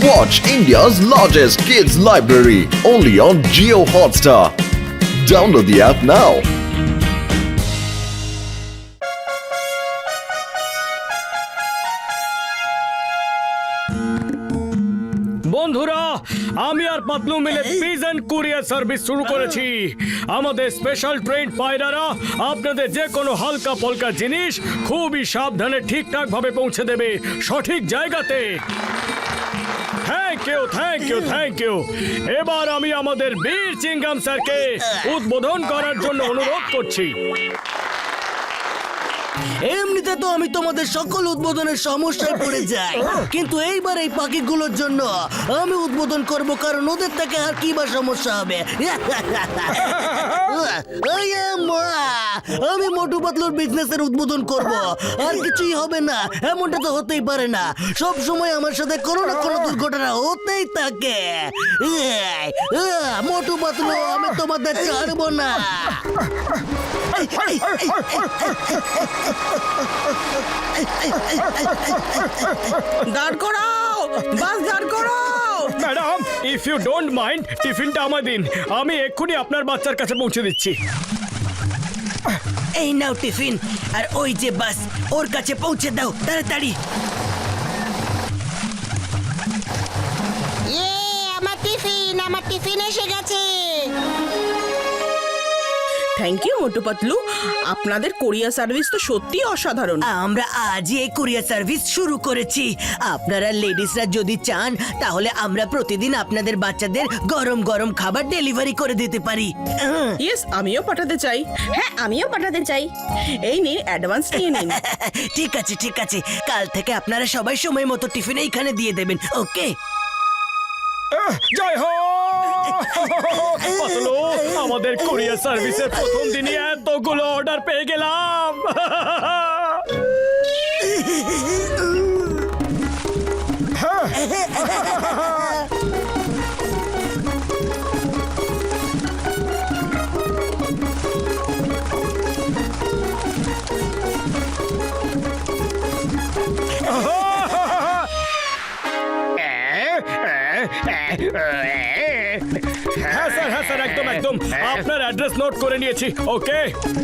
Watch India's largest kids library only on Jio Hotstar. Download the app now. বন্ধুরা আমি আর পাতলু মিলে pigeon courier service শুরু করেছি। আমাদের স্পেশাল ট্রেন পায়রারা আপনাদের যে কোনো হালকা পলকা জিনিস খুবই সাবধানে ঠিকঠাক ভাবে পৌঁছে দেবে সঠিক জায়গাতে। Thank you. এবার আমি আমাদের বীর চিংগাম স্যারকে উদ্বোধন করার জন্য অনুরোধ করছি। এমনিতে তো আমি তোমাদের সকল উদ্বোধনের সমস্যায় পড়ে যাই, কিন্তু এইবার এই পাখিগুলোর জন্য আমি উদ্বোধন করব, কারণ ওদের থেকে আর কি বা সমস্যা হবে। আমি মোটু পাতলুর বিজনেসের উদ্বোধন করব, আর কিছুই হবে না এমনটা তো হতেই পারে না। সব সময় আমার সাথে কোনো না কোনো দুর্ঘটনা হতেই থাকে। মোটু পাতলু, আমি তোমাদের ছাড়বো না। দাঁড় করাও, বাস দাঁড় করাও। Madam, if you don't mind টিফিনটা আমায় দিন, আমি এক্ষুনি আপনার বাচ্চার কাছে পৌঁছে দিচ্ছি। এই নাও টিফিন, আর ওই যে বাস, ওর কাছে পৌঁছে দাও তাড়াতাড়ি। আমার টিফিন এসে গেছে। থ্যাংক ইউ মোটু পাতলু, আপনাদের কোরিয়ার সার্ভিস তো সত্যি অসাধারণ। আমরা আজই এই কোরিয়ার সার্ভিস শুরু করেছি। আপনারা লেডিসরা যদি চান তাহলে আমরা প্রতিদিন আপনাদের বাচ্চাদের গরম গরম খাবার ডেলিভারি করে দিতে পারি। ইয়েস, আমিও পাঠাতে চাই। হ্যাঁ, আমিও পাঠাতে চাই। এই নিন, অ্যাডভান্স নিয়ে নিন। ঠিক আছে, কাল থেকে আপনারা সবাই সময় মতো টিফিন এইখানে দিয়ে দেবেন, ওকে? জয় হো পাতলু, আমাদের কুরিয়ার সার্ভিসের প্রথম দিনই এতগুলো অর্ডার পেয়ে গেলাম। হ্যাঁ স্যার, একদম আপনার অ্যাড্রেস নোট করে নিয়েছি, ওকে?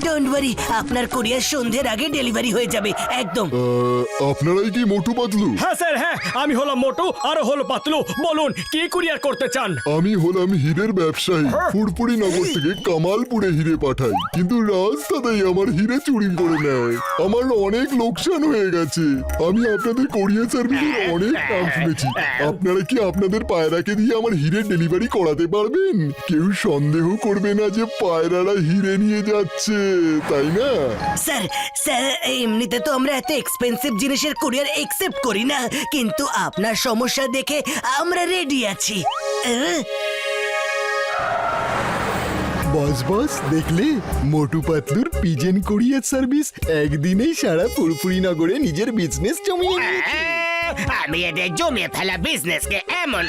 ডোন্ট ওয়ারি, আপনার কোরিয়ার সন্ধ্যের আগে ডেলিভারি হয়ে যাবে একদম। আপনারাই কি মোটু পাতলু? হ্যাঁ স্যার, হ্যাঁ আমি হলাম মোটু আর হলো পাতলু। বলুন কি কুরিয়ার করতে চান? আমি হলাম হীরের ব্যবসায়ী। ফুরফুরি নগর থেকে কামালপুরে হিরে পাঠাই, কিন্তু রাস্তাতেই আমার হিরে চুরি করে নেয়। আমার অনেক লোকসান হয়ে গেছে। আমি আপনাদের কোরিয়ার সার্ভিসের অনেক নাম শুনেছি। আপনারা কি আপনাদের পায়রাকে দিয়ে আমার হিরে ডেলিভারি করাতে পারবেন? কেউ সন্দেহ করবে না যে পায়রারা হিরে নিয়ে যাচ্ছে, তাই না? স্যার এমনিতে তো আমরা এত এক্সপেন্সিভ জিনিসের কোরিয়ার একসেপ্ট করি না, কিন্তু আপনার সমস্যা দেখে আমরা রেডি আছি। বস দেখলে, মোটু পাতলুর পিজেন কোরিয়ার সার্ভিস একদিনেই সারা ফুরফুরি নগরে নিজের বিজনেস জমিয়ে নিয়েছে। আমি এদের জমিয়ে ফেলা বিজনেসকে এমন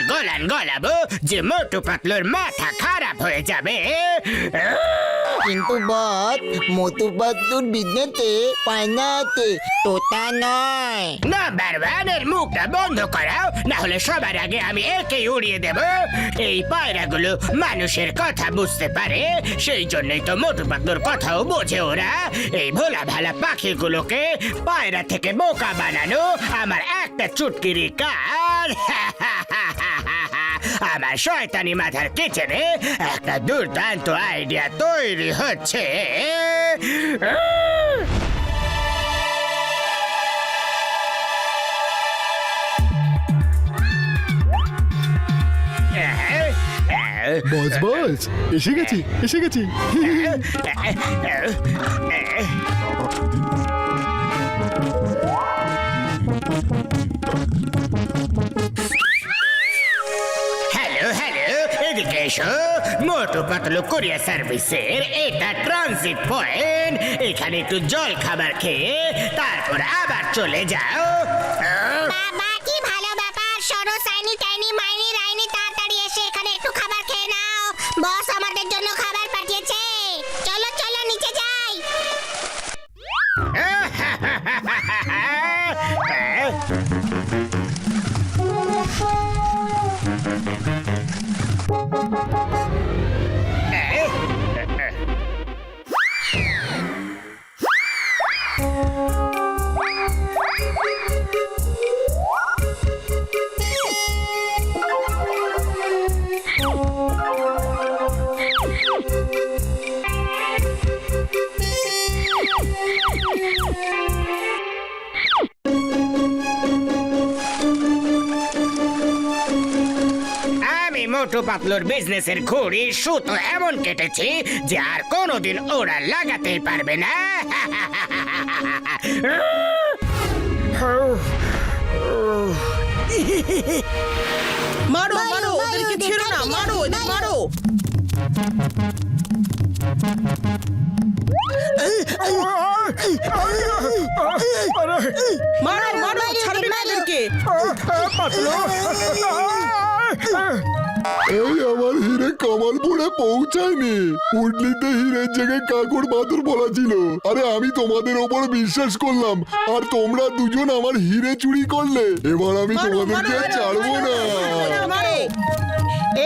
গলাবো যে মোটু পাতলুর মাথা খারাপ হয়ে যাবে। কিন্তু বস, মোটু পাতলুর বিজনেসে পায়না আছে, তোতা নয়। নাম্বার ওয়ান, এর মুখটা বন্ধ করাও, না হলে সবার আগে আমি একেই উড়িয়ে দেব। এই পায়রাগুলো মানুষের কথা বুঝতে পারে, সেই জন্যই তো মোটু পাতলুর কথাও বোঝে ওরা। এই ভোলা ভালা পাখিগুলোকে পায়রা থেকে বোকা বানানো আমার একটা চুটকিরি কাজ। আমার শয়তানি মাথার কিচেনে একটা দুর্দান্ত আইডিয়া তৈরি হচ্ছে। বস এসে গেছি। হ্যালো, এদিকে এসো। মোটু পাতলু কুরিয়ার সার্ভিসের এটা ট্রানজিট পয়েন্ট। এখানে একটু জল খাবার খেয়ে তারপর আবার চলে যাও। বাবা, কি ভালো ব্যাপার। সরো সাইনি টাইনি মাইনি রাইনি, তাড়াতাড়ি এসে এখানে একটু খাবার খেয়ে নাও। বস আমাদের জন্য খাবার পাঠিয়েছে। চলো নিচে যাই। মোটু পাতলুর বিজনেসের ঘুড়ি সুতো এমন কেটেছি যে আর কোনোদিন ওরা লাগাতেই পারবে না। মারো মারো ওদেরকে ছেড়ো না, মারো ওদের মারো। মারো মারো, ছাড়বে না এদেরকে। এই আমার হিরে কামালপুরে পৌঁছায়নি। পুটলিতে হিরের জায়গায় কাকুর বাদুর বলা ছিল। আরে আমি তোমাদের ওপর বিশ্বাস করলাম, আর তোমরা দুজন আমার হিরে চুরি করলে। এবার আমি তোমাদেরকে আর ছাড়বো না। মারো,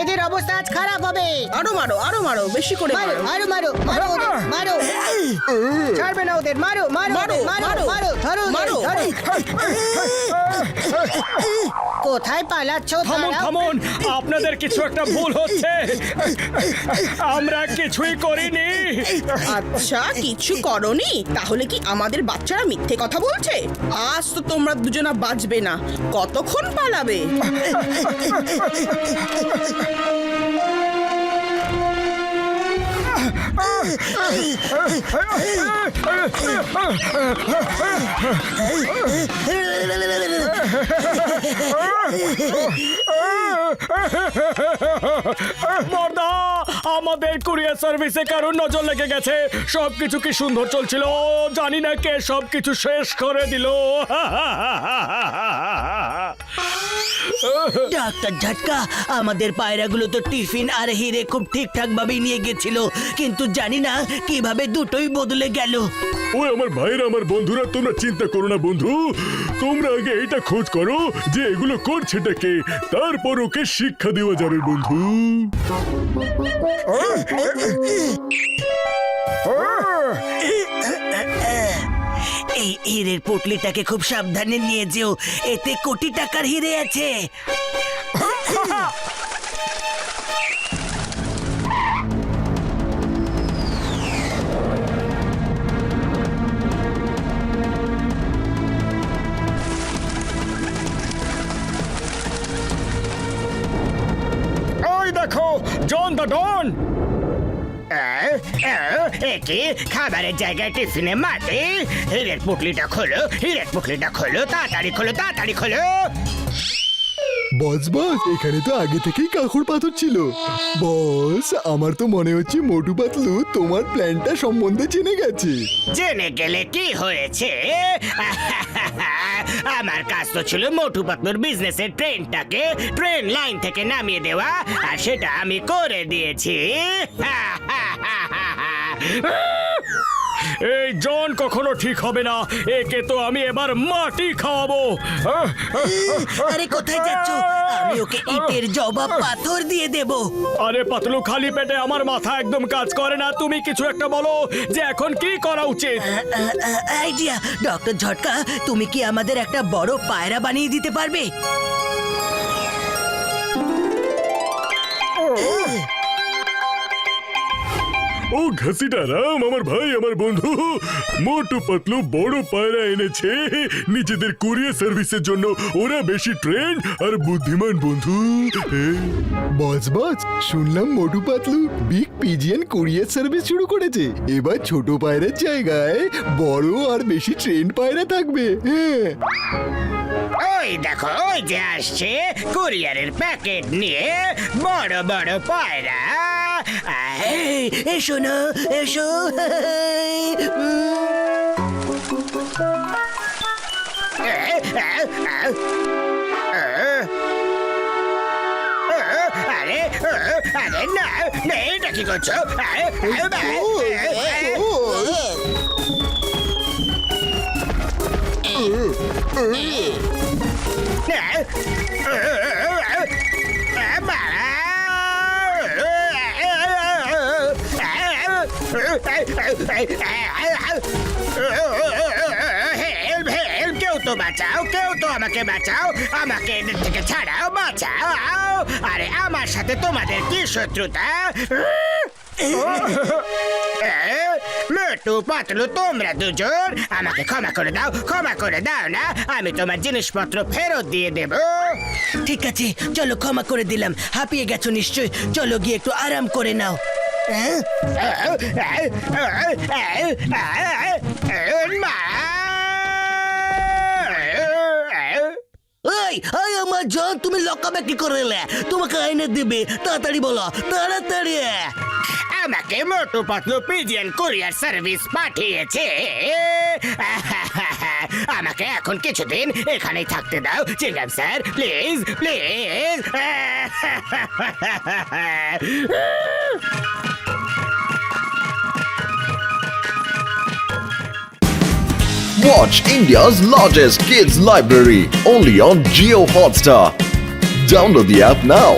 এদের অবস্থা আজ খারাপ হবে। আরো মারো, আরো মারো, বেশি করে মারো মারো। মারো মারো মারো ওদের, মারো। ছাড়বে না ওদের, মারো মারো মারো, মারো মারো, মারো, ধরো ওদের, মারো। ধরো। কোথায় পালাচ্ছ থামুন তারা? থামুন, আপনাদের কিছু একটা ভুল হচ্ছে। আমরা কিছুই করিনি। আচ্ছা, কিছু করনি? তাহলে কি আমাদের বাচ্চারা মিথ্যে কথা বলছে? আজ তো তোমরা দুজনা বাঁচবে না। কতক্ষণ পালাবে? বর্দা, আমাদের কুরিয়ার সার্ভিসে কারোর নজর লেগে গেছে। সবকিছু কি সুন্দর চলছিল, জানি না কে সবকিছু শেষ করে দিল। ডাক্তার ঝটকা, আমাদের পায়রাগুলো তো টিফিন আর হিরে খুব ঠিকঠাক ভাবে নিয়ে গেছিল, কিন্তু জানি না কিভাবে দুটোই বদলে গেল। ওই আমার ভাইরা, আমার বন্ধুরা, তোমরা চিন্তা করো না বন্ধু। তোমরা আগে এটা খোঁজ করো যে এগুলো করছেটা কে, তারপর ওকে শিক্ষা দেওয়া যাবে বন্ধু। এই হিরের পুটলিটাকে খুব সাবধানে নিয়ে যেও, এতে কোটি টাকার হিরে আছে। ওই দেখো, জন দ্য ডন। একে খাবারের জায়গায় টিফিনে মাটি। হিরের পুটলিটা খোলো, হিরের পুটলিটা খোলো, তাড়াতাড়ি খোলো, তাড়াতাড়ি খোলো। বস বস, এখানে তো আগে থেকেই কাকুর পাথর ছিল। বস, আমার তো মনে হচ্ছে মোটু পাতলু তোমার প্ল্যানটা সম্বন্ধে জেনে গেছে। জেনে গেলে কি হয়েছে? আমার কাজ তো ছিল মোটু পাতলুর বিজনেসের ট্রেনটাকে ট্রেন লাইন থেকে নামিয়ে দেওয়া, আর সেটা আমি করে দিয়েছি। এই জন কখনো ঠিক হবে না। একে তো আমি এবার মাটি খাওয়াবো। আরে কোথায় যাচ্ছ? আমি ওকে ইটের জবাব পাথর দিয়ে দেব। আরে পাতলু, খালি পেটে আমার মাথা একদম কাজ করে না। তুমি কিছু একটা বলো যে এখন কি করা উচিত। আইডিয়া, ডক্টর ঝটকা, তুমি কি আমাদের একটা বড় পায়রা বানিয়ে দিতে পারবে? ও ঘাসিটা রাম, আমার ভাই, আমার বন্ধু মোটু পাতলু বড় পায়রা এনেছে নিজেদের কুরিয়ার সার্ভিসের জন্য। ওরা বেশি ট্রেন আর বুদ্ধিমান বন্ধু। বস বস, শুনলাম Motu Patlu big PGN courier service শুরু করেছে। এবার ছোট পায়রার জায়গায় বড় আর বেশি ট্রেন পায়রা থাকবে। হ্যাঁ, ওই দেখো, ওই যে আসছে কুরিয়ারের প্যাকেট নিয়ে বড় বড় পায়রা। এই, এসো না, এসো। আরে আরে না, এটা কি করছো? কেউ তো বাঁচাও, কেউ তো আমাকে বাঁচাও, আমাকে এদের থেকে ছাড়াও, বাঁচাও। আরে আমার সাথে তোমাদের কি শত্রুতা? মোটু পাতলু তোমরা দুজন আমাকে ক্ষমা করে দাও না, আমি তোমার জিনিসপত্র ফেরত দিয়ে দেব। ঠিক আছে, চলো ক্ষমা করে দিলাম। হাঁপিয়ে গেছো নিশ্চয়, চলো গিয়ে একটু আরাম করে নাও। এই এই আমার জান, তুমি লকাবে কি করে এলে? তোমাকে আইনে দিবে, তাড়াতাড়ি বলো, তাড়াতাড়ি। আমাকে Motu Patlu PGN courier service পাঠিয়েছে। আমাকে এখন কিছুদিন এখানেই থাকতে দাও Chingam sir, please please. Watch India's largest kids library only on Geo Hotstar. Download the app now.